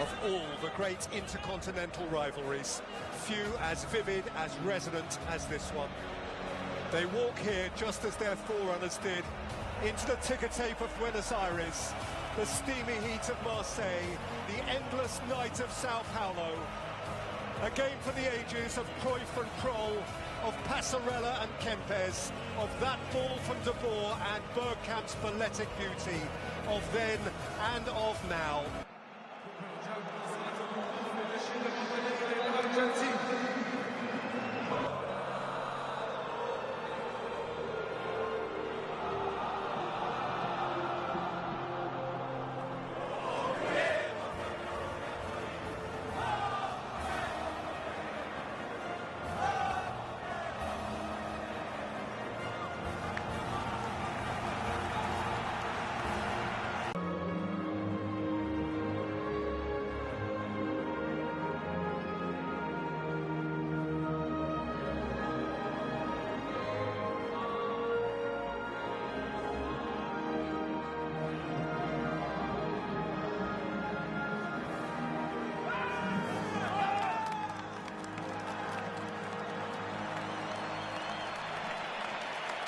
of all the great intercontinental rivalries, few as vivid, as resonant as this one. They walk here just as their forerunners did, into the ticker tape of Buenos Aires, the steamy heat of Marseille, the endless night of Sao Paulo. A game for the ages of Cruyff and Kroll, of Passarella and Kempes, of that ball from De Boer and Bergkamp's balletic beauty, of then and of now.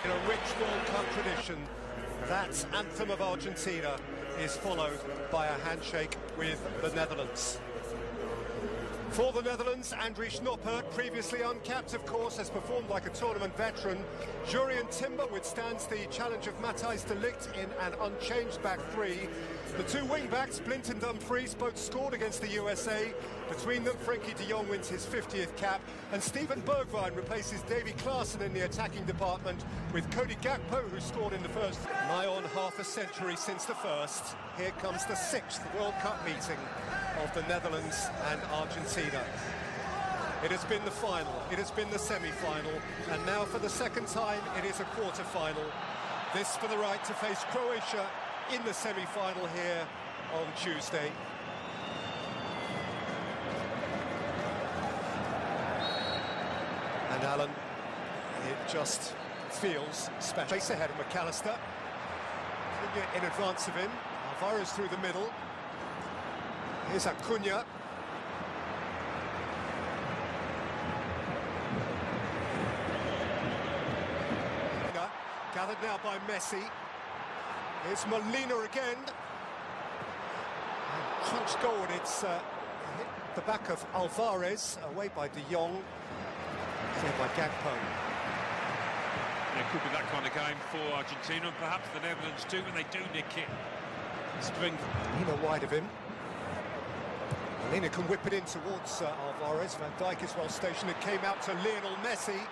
In a rich World Cup tradition, that anthem of Argentina is followed by a handshake with the Netherlands. For the Netherlands, Andries Noppert, previously uncapped of course, has performed like a tournament veteran. Jurrien Timber withstands the challenge of Matthijs de Ligt in an unchanged back three. The two wing-backs, Blind and Dumfries, both scored against the USA. Between them, Frenkie de Jong wins his 50th cap, and Steven Bergwijn replaces Davy Klaassen in the attacking department with Cody Gakpo, who scored in the first. Nigh on half a century since the first, here comes the 6th World Cup meeting of the Netherlands and Argentina. It has been the final, it has been the semi-final, and now for the second time it is a quarter-final. This for the right to face Croatia in the semi-final here on Tuesday. And Alan, it just feels special. Face ahead of McAllister. In advance of him. Alvarez through the middle. Here's Acuna. Gathered now by Messi. Here's Molina again. And crunched goal, it's hit the back of Alvarez, away by De Jong. Cleared by Gakpo. It could be that kind of game for Argentina, and perhaps the Netherlands too, when they do nick it. Spring. Molina wide of him. Molina can whip it in towards Alvarez. Van Dijk is well stationed. It came out to Lionel Messi,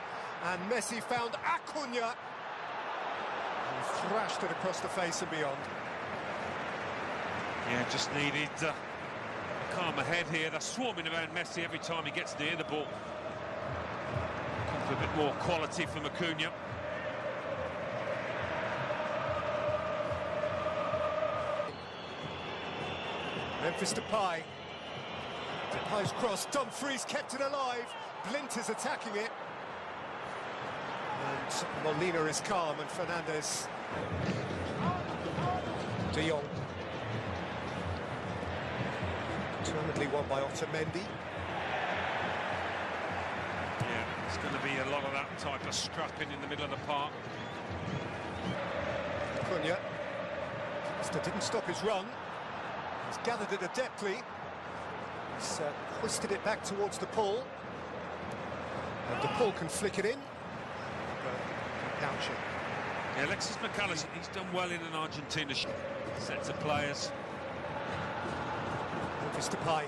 and Messi found Acuna. And thrashed it across the face and beyond. Yeah, just needed a calmer head here. They're swarming around Messi every time he gets near the ball. Looking for a bit more quality from Acuna. Memphis Depay. Depay's cross. Dumfries kept it alive. Blind is attacking it. And Molina is calm, and Fernandes. De Jong. Determinedly won by Otamendi. Yeah, it's going to be a lot of that type of scrapping in the middle of the park. Acuna. Still didn't stop his run. He's gathered it adeptly. He's hoisted it back towards the Paul. And the Paul can flick it in. Couch it. Yeah, Alexis McAllister, he's done well in an Argentina set of players. Memphis Depay.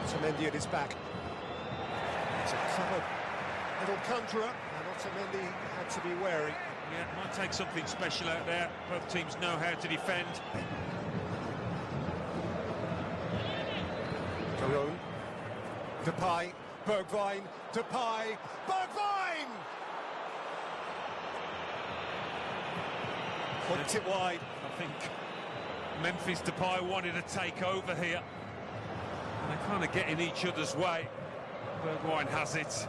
Otamendi at his back. It's a clever little conjurer, and Otamendi had to be wary. Yeah, it might take something special out there. Both teams know how to defend. Varone. Depay. Bergwijn. Depay. Bergwijn! Hooked it wide. I think Memphis Depay wanted to take over here. And they kind of get in each other's way. Bergwijn has it.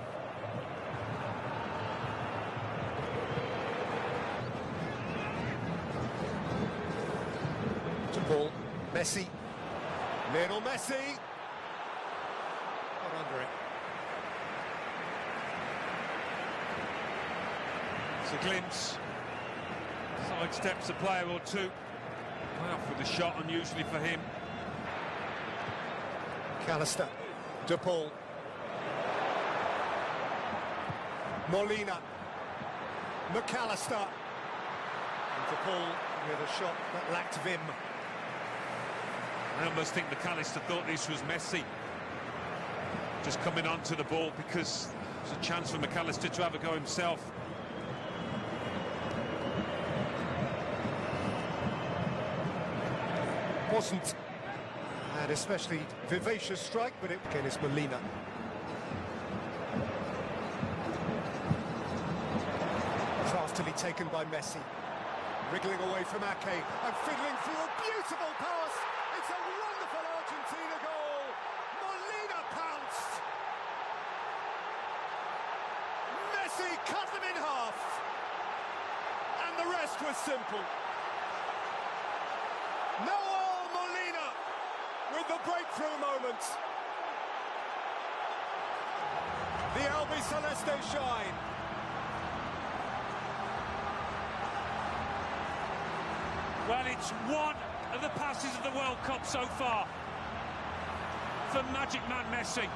Ball, Messi, Lionel Messi. Got under it. It's a glimpse. Sidesteps a player or two. Well, for the shot, unusually for him. McAllister. De Paul. Molina. McAllister. And De Paul with a shot that lacked vim. I almost think McAllister thought this was Messi just coming onto the ball, because there's a chance for McAllister to have a go himself. Wasn't an especially vivacious strike, but it again is Molina. Craftily taken by Messi. Wriggling away from Ake and fiddling through a beautiful pass. It's a wonderful Argentina goal. Molina pounced. Messi cut them in half. And the rest was simple. Noel Molina with the breakthrough moment. The Albiceleste shine. Well, it's one of the passes of the World Cup so far for Magic Man Messi.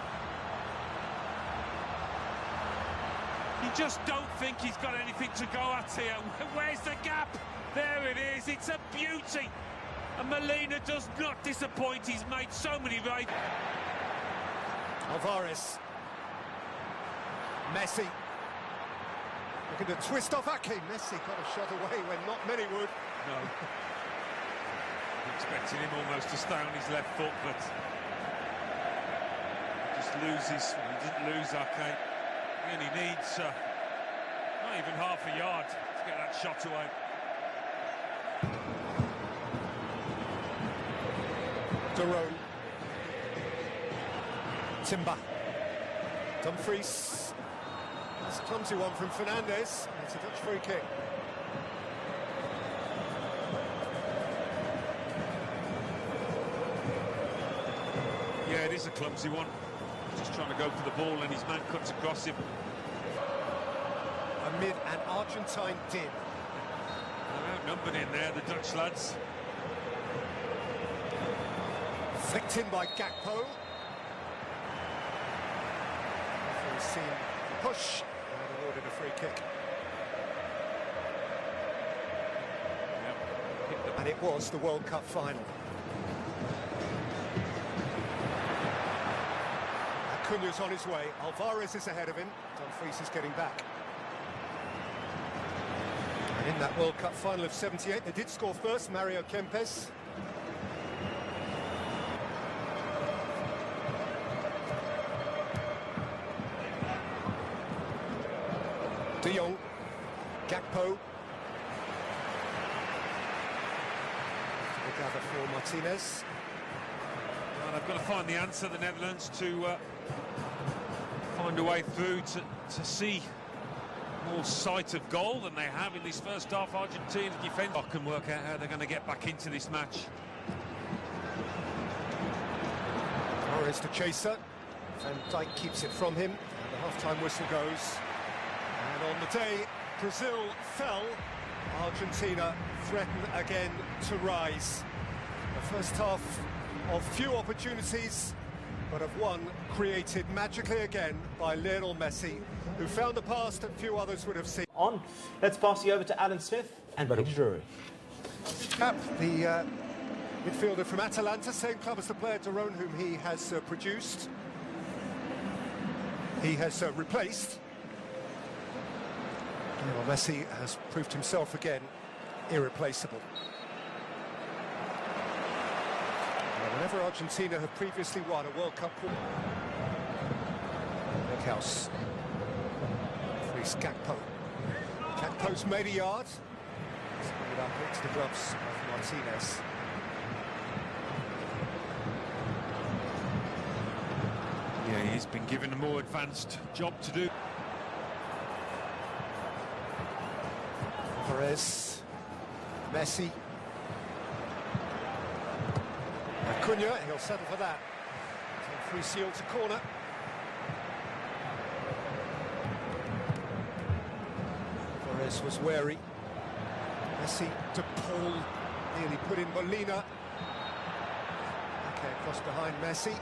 You just don't think he's got anything to go at here. Where's the gap? There it is. It's a beauty. And Molina does not disappoint. He's made so many right. Alvarez. Messi. Looking to twist off Ake. Messi got a shot away when not many would. No. Expecting him almost to stay on his left foot, but just loses. He didn't lose Ake. He only needs not even half a yard to get that shot away. Daron. Timber. Dumfries. That's a clumsy one from Fernandes. It's a Dutch free kick. Yeah, it is a clumsy one. Just trying to go for the ball and his man cuts across him. Amid an Argentine din. They're outnumbered in there, the Dutch lads. Flicked in by Gakpo. We've seen the push and awarded a free kick. Yep. And it was the World Cup final. Acuña's on his way. Alvarez is ahead of him. Dumfries is getting back. And in that World Cup final of '78, they did score first, Mario Kempes. De Jong, Gakpo. Gather for Martinez. Well, they've got to find the answer, the Netherlands, to find a way through to see more sight of goal than they have in this first half. Argentina's defence can work out how they're going to get back into this match. Torres to chaser. Van Dijk keeps it from him. And the half-time whistle goes. And on the day Brazil fell, Argentina threaten again to rise. The first half of few opportunities, but of one created magically again by Lionel Messi, who found a pass that few others would have seen. On, let's pass you over to Alan Smith and Peter Drury. The midfielder from Atalanta, same club as the player Daron, whom he has produced. He has replaced. Lionel Messi has proved himself again irreplaceable. Whenever Argentina have previously won a World Cup quarter. House. Frees Gakpo. Gakpo's made a yard. Spin it up into the gloves of Martinez. Yeah, he's been given a more advanced job to do. Perez. Messi. Acuna, he'll settle for that. So free seal to corner. Torres was wary. Messi to Paul, nearly put in Molina. Okay, across behind Messi.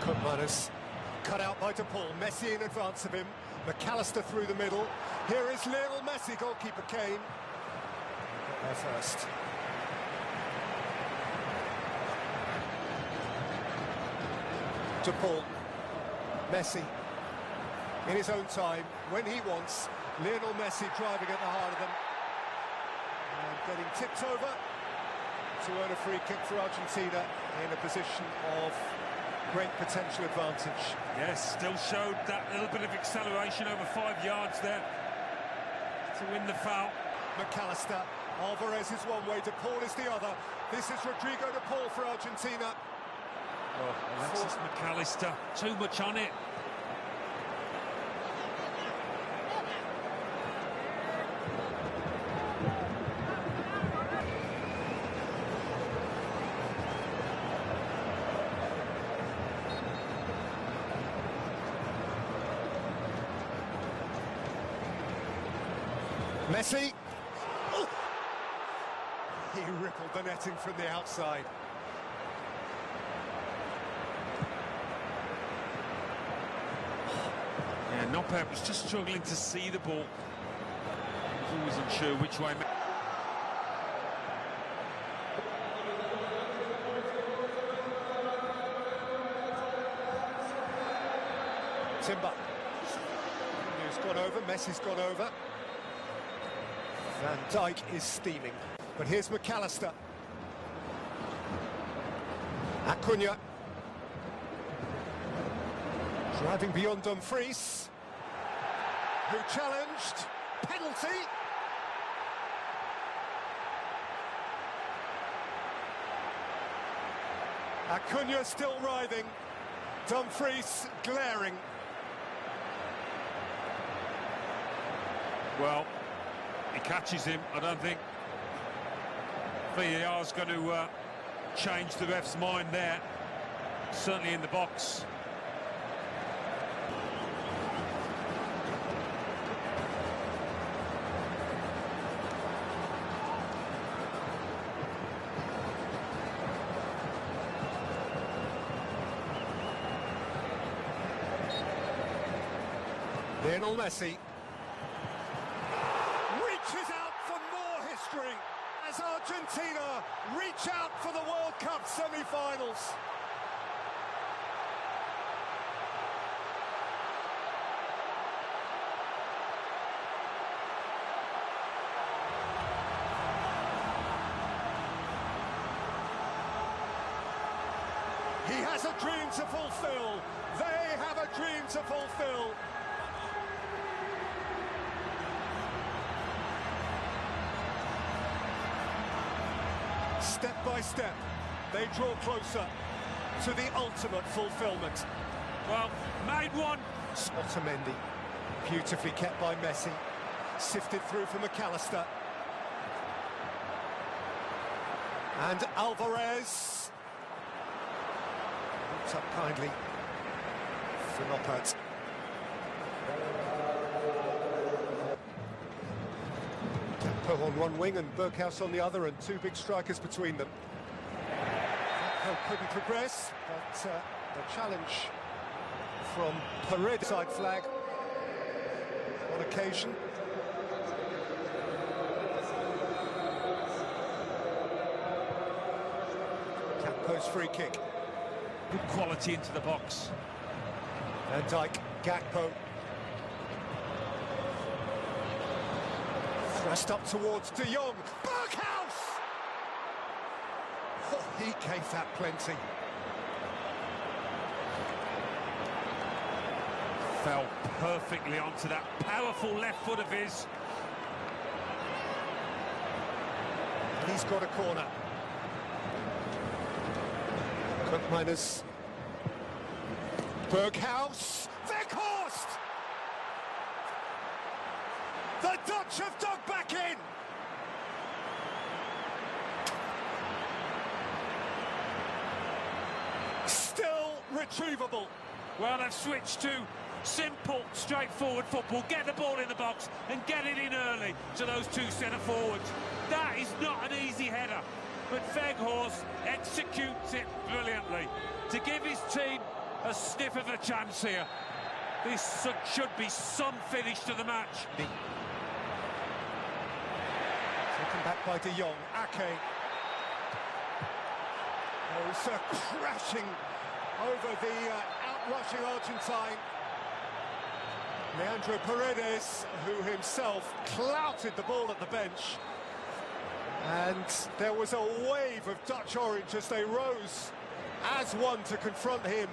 Koopmeiners cut out by De Paul. Messi in advance of him. McAllister through the middle. Here is Lionel Messi, goalkeeper Kane. Got there first. De Paul. Messi. In his own time, when he wants. Lionel Messi driving at the heart of them. And getting tipped over to earn a free kick for Argentina in a position of great potential advantage. Yes, still showed that little bit of acceleration over 5 yards there to win the foul. McAllister, Alvarez is one way, De Paul is the other. This is Rodrigo De Paul for Argentina. Oh, Alexis McAllister, too much on it. Messi. Oh! He rippled the netting from the outside. Yeah, Noppert was just struggling to see the ball. He was always unsure which way. Timber. He's gone over, Messi's gone over. Van Dijk is steaming. But here's McAllister. Acuna. Driving beyond Dumfries. Who challenged. Penalty. Acuna still writhing. Dumfries glaring. Well, he catches him. I don't think VAR's going to change the ref's mind there. Certainly in the box. Lionel Messi reaches out for more history as Argentina reach out for the World Cup semi-finals. He has a dream to fulfill. They have a dream to fulfill. Step by step, they draw closer to the ultimate fulfillment. Well, made one. Otamendi, beautifully kept by Messi, sifted through for McAllister. And Alvarez. Looks up kindly for Noppert. Tempo on one wing and Berghaus on the other, and two big strikers between them. Tempo couldn't progress, but the challenge from Paredes, side flag on occasion. Campo's free kick. Good quality into the box. Van Dijk, Gakpo. Thrust up towards De Jong. Berghaus! Oh, he gave that plenty. Fell perfectly onto that powerful left foot of his. And he's got a corner. Koopmeiners. Berghaus. Weghorst! The Dutch have dug back in. unachievable. Well, they've switched to simple, straightforward football. Get the ball in the box and get it in early to those two centre-forwards. That is not an easy header, but Weghorst executes it brilliantly to give his team a sniff of a chance here. This should be some finish to the match. Taken back by De Jong. Ake. Oh, so crashing over the outrushing Argentine. Leandro Paredes, who himself clouted the ball at the bench. And there was a wave of Dutch orange as they rose as one to confront him.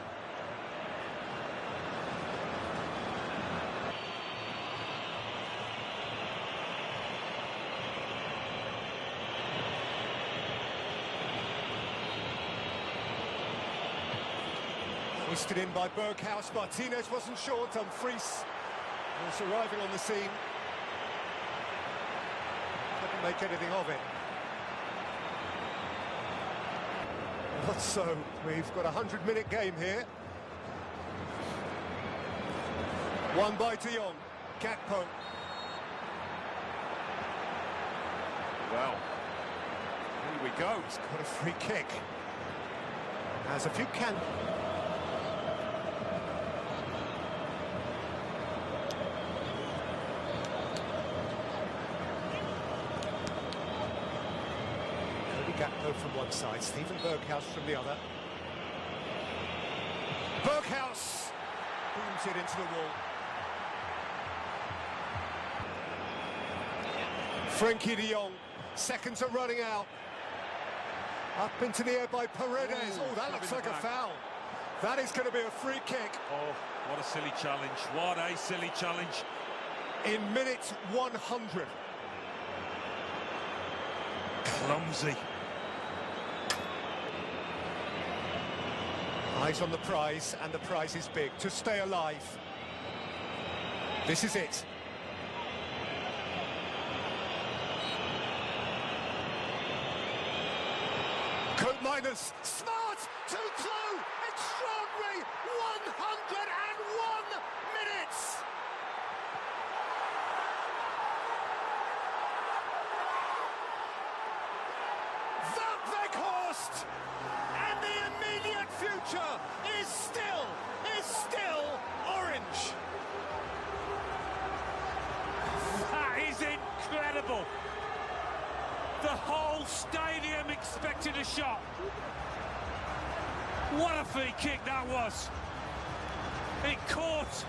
Hoisted in by Berghaus. Martinez wasn't sure. Dumfries was arriving on the scene. Couldn't make anything of it. So we've got a 100-minute game here. Won by De Jong. Gakpo. Well, here we go. He's got a free kick. Has a few can. Gakpo from one side, Steven Berghaus from the other. Berghaus booms it into the wall. Frenkie de Jong, seconds are running out. Up into the air by Paredes. Oh, that looks like a foul. That is going to be a free kick. Oh, what a silly challenge. What a silly challenge. In minute 100. Clumsy. Eyes on the prize, and the prize is big. To stay alive. This is it. Coat minus. Smart! Too close! Extraordinary! 101 minutes! The Weghorst! And the immediate future is still orange. That is incredible. The whole stadium expected a shot. What a free kick that was. It caught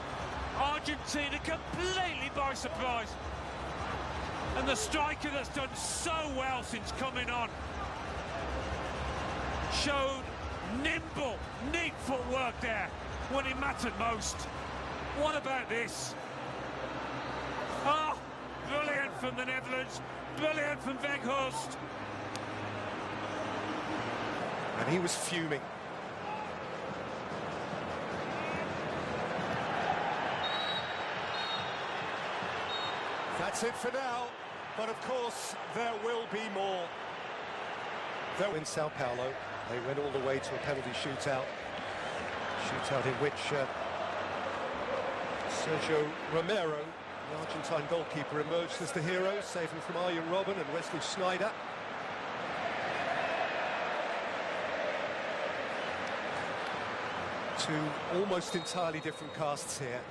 Argentina completely by surprise. And the striker that's done so well since coming on showed nimble, neat footwork there when it mattered most. What about this? Oh, brilliant from the Netherlands, brilliant from Weghorst. And he was fuming. That's it for now, but of course there will be more. In Sao Paulo, they went all the way to a penalty shootout in which Sergio Romero, the Argentine goalkeeper, emerged as the hero, saving from Arjen Robben and Wesley Sneijder. Two almost entirely different casts here.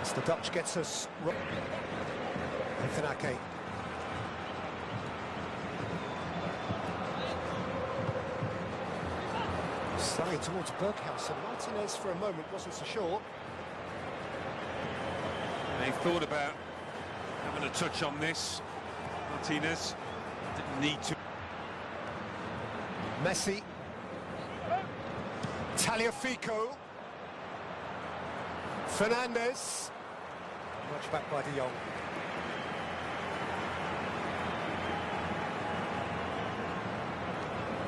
As the Dutch gets us... Nathan Ake. Sliding towards Berghaus, and Martinez for a moment wasn't so sure. They thought about having a touch on this. Martinez didn't need to. Messi. Tagliafico. Fernandez. Much back by De Jong.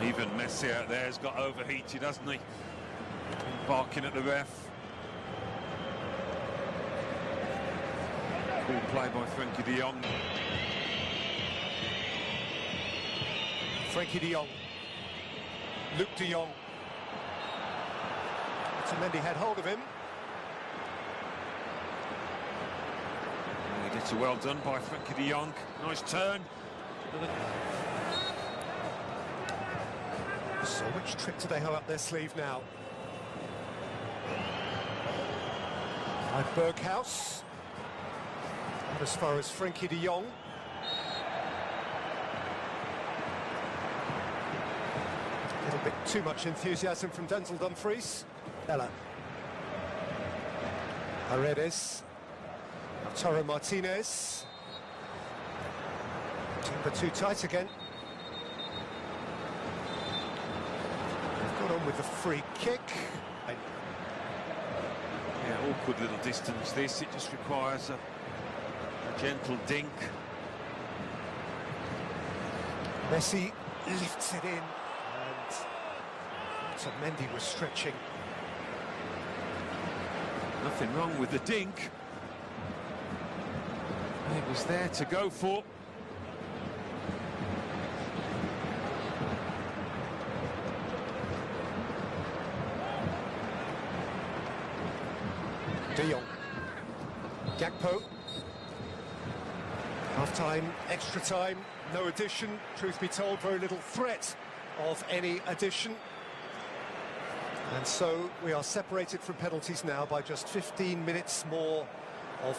Even Messi out there has got overheated, hasn't he? Barking at the ref. Cool play by Frenkie de Jong. Frenkie de Jong. Luke de Jong. Otamendi had hold of him. It's well done by Frankie de Jong. Nice turn. So which trick do they have up their sleeve now? By Berghaus. And as far as Frankie de Jong. A little bit too much enthusiasm from Denzel Dumfries. Ella. Paredes. Toro Martinez. Timber too tight again. They've got on with the free kick. Yeah, awkward little distance this. It just requires a gentle dink. Messi lifts it in, and Otamendi was stretching. Nothing wrong with the dink. It was there to go for. De Jong. Gakpo. Half-time, extra time, no addition. Truth be told, very little threat of any addition. And so we are separated from penalties now by just 15 minutes more of...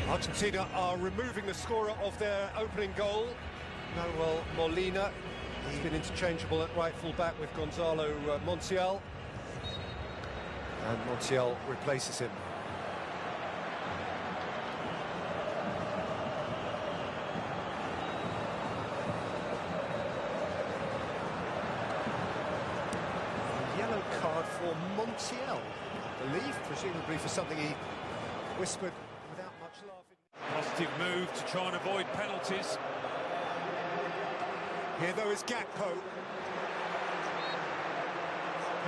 Argentina are removing the scorer of their opening goal, Manuel Molina. He's been interchangeable at right full-back with Gonzalo Montiel. And Montiel replaces him. A yellow card for Montiel, I believe, presumably for something he whispered without much laughing. Positive move to try and avoid penalties. Here, though, is Gakpo.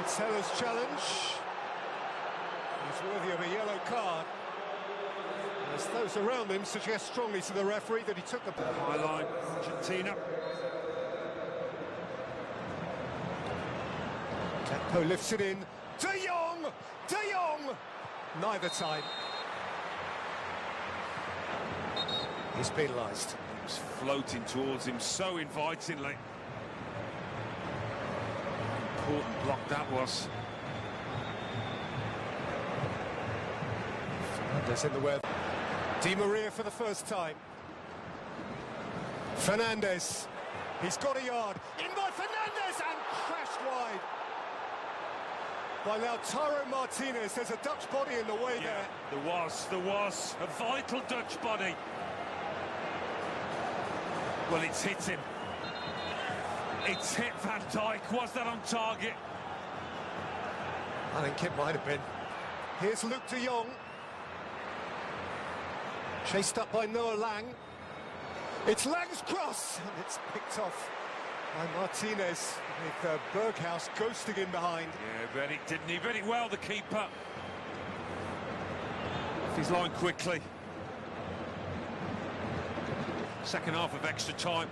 It's Heller's challenge. He's worthy of a yellow card. As those around him suggest strongly to the referee that he took the... High line, Argentina. Gakpo lifts it in. De Jong! De Jong! Neither time. He's penalised. He was floating towards him so invitingly. Important block that was. Fernandez in the way. Di Maria for the first time. Fernandez. He's got a yard. In by Fernandez and crashed wide. By Lautaro Martinez. There's a Dutch body in the way there. There was a vital Dutch body. Well, it's hit him. It's hit Van Dijk. Was that on target? I think it might have been. Here's Luke de Jong. Chased up by Noah Lang. It's Lang's cross, and it's picked off by Martinez, with Berghaus ghosting in behind. Yeah, read it, didn't he? Read it well, the keeper. Off his line quickly. Second half of extra time.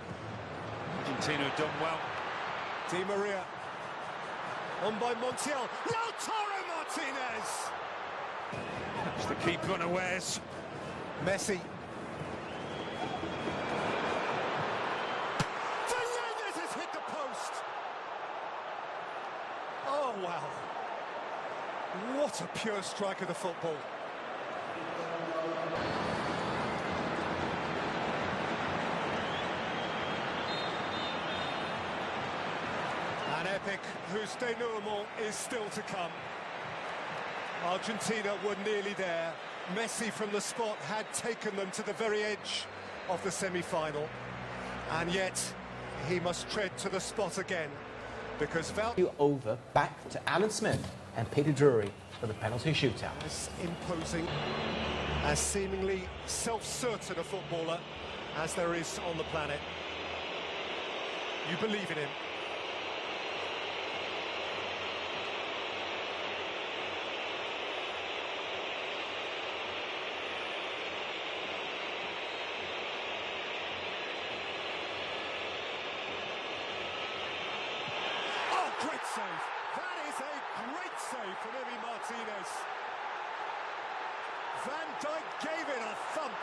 Argentina have done well. Di Maria. On by Montiel. Lautaro Martinez! It's the keeper unawares. Messi. Fernandez has hit the post! Oh, wow. What a pure strike of the football. An epic whose denouement is still to come. Argentina were nearly there. Messi from the spot had taken them to the very edge of the semi-final. And yet, he must tread to the spot again, because Over back to Alan Smith and Peter Drury for the penalty shootout. as imposing, as seemingly self-certain a footballer as there is on the planet. You believe in him. Martinez. Van Dijk gave it a thump.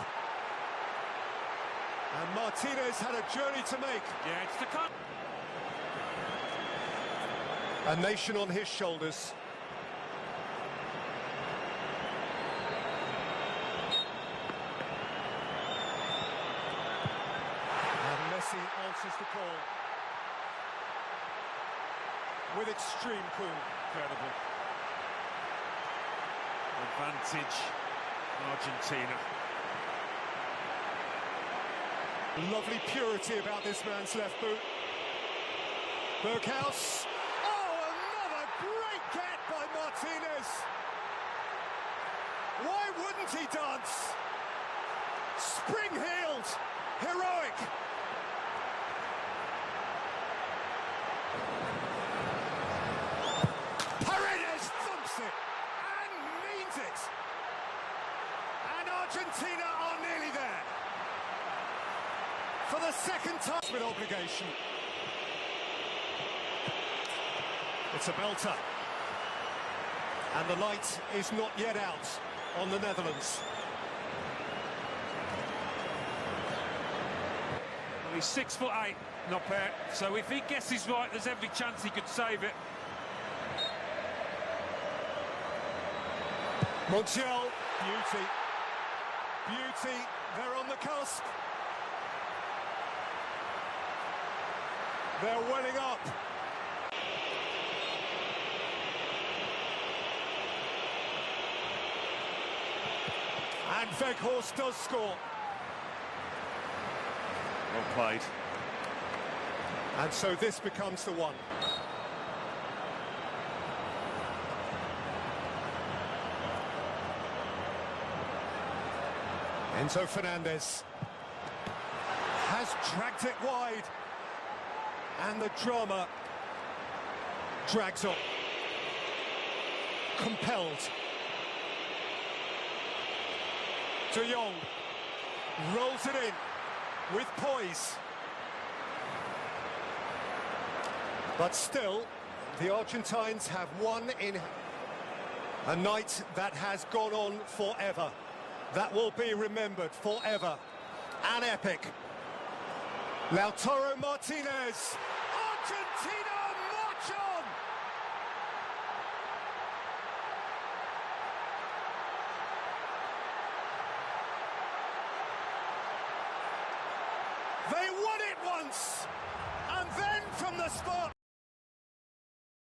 And Martinez had a journey to make. Yeah, it's the cut. A nation on his shoulders. And Messi answers the call with extreme cool. Incredible. Advantage, Argentina. Lovely purity about this man's left boot. Berghaus. Oh, another great get by Martinez. Why wouldn't he dance? Spring-heeled, heroic. Paredes thumps it and means it. And Argentina are nearly there. For the second time with obligation. It's a belter. And the light is not yet out on the Netherlands. Well, he's 6'8", Noppert, so if he guesses right, there's every chance he could save it. Montiel, beauty. Beauty, they're on the cusp. They're welling up. And Weghorst does score. Well played. And so this becomes the one. Enzo Fernandez has dragged it wide. And the drama drags on. Compelled. De Jong rolls it in with poise. But still, the Argentines have won in a night that has gone on forever. That will be remembered forever. An epic. Lautaro Martinez. Argentina march on! They won it once, and then from the spot.